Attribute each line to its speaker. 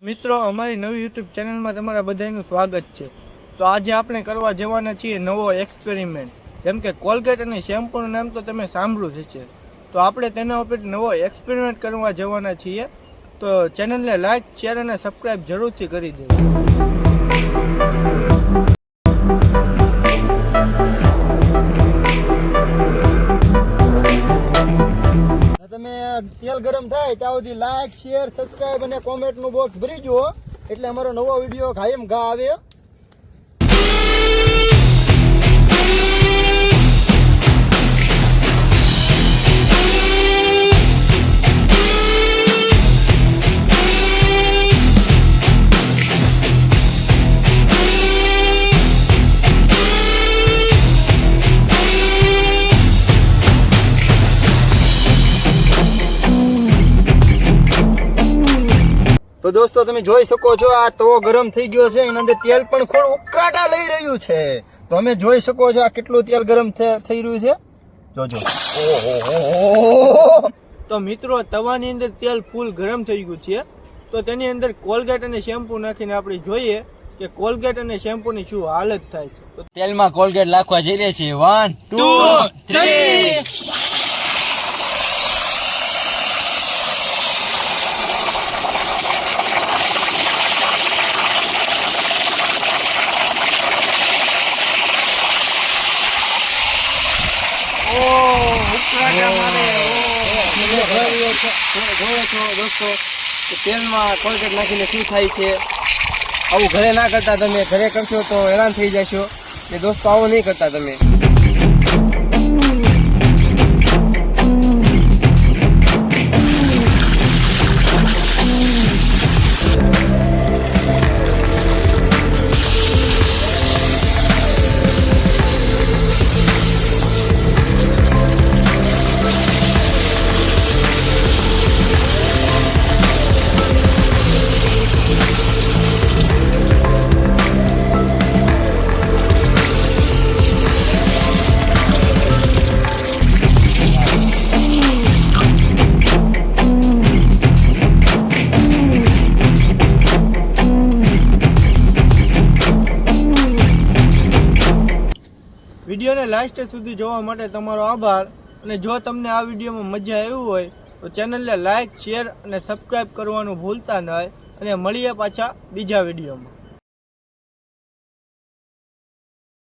Speaker 1: મિત્રો અમારી નવી યુટ્યુબ ચેનલમાં તમારા બધાનું સ્વાગત છે। તો આજે આપણે કરવા જવાના છીએ નવો એક્સપેરિમેન્ટ। જેમ કે કોલગેટ અને શેમ્પૂનું નામ તો તમે સાંભળ્યું જ છે। તો આપણે તેના ઉપર નવો એક્સપેરિમેન્ટ કરવા જવાના છીએ। તો ચેનલને લાઈક, શેર અને સબસ્ક્રાઈબ જરૂરથી કરી દેજો।
Speaker 2: તમે તેલ ગરમ થાય ત્યાં સુધી લાઈક, શેર, સબસ્ક્રાઇબ અને કોમેન્ટનું બોક્સ ભરી જુઓ, એટલે અમારો નવો વિડીયો કાયમ ઘા આવે। તો દોસ્તો તમે જોઈ શકો છો આ તવો ગરમ થઈ ગયો છે, એના અંદર તેલ પણ ખૂબ ઉકળાટા લઈ રહ્યું છે। તો તમે જોઈ શકો છો આ કેટલું તેલ ગરમ થઈ રહ્યું છે, જોજો।
Speaker 1: તો મિત્રો તવાની અંદર તેલ ફૂલ ગરમ થઈ ગયું છે। તો તેની અંદર કોલગેટ અને શેમ્પૂ નાખીને આપણે જોઈએ કે કોલગેટ અને શેમ્પૂની શું હાલત થાય છે। તો
Speaker 3: તેલમાં કોલગેટ નાખવા જઈ રહ્યા છીએ। 1 2 3
Speaker 2: દોસ્તો તેલમાં કોલગેટ નાખીને શું થાય છે, આવું ઘરે ના કરતા। તમે ઘરે કરશો તો હેરાન થઈ જશો। એ દોસ્તો આવું નહીં કરતા તમે।
Speaker 1: વિડીયોને લાસ્ટ સુધી જોવા માટે તમારો આભાર। અને જો તમને આ વિડીયોમાં મજા આવી હોય તો ચેનલને લાઈક, શેર અને સબસ્ક્રાઈબ કરવાનું ભૂલતા નહીં। અને મળીએ પાછા બીજા વિડીયોમાં।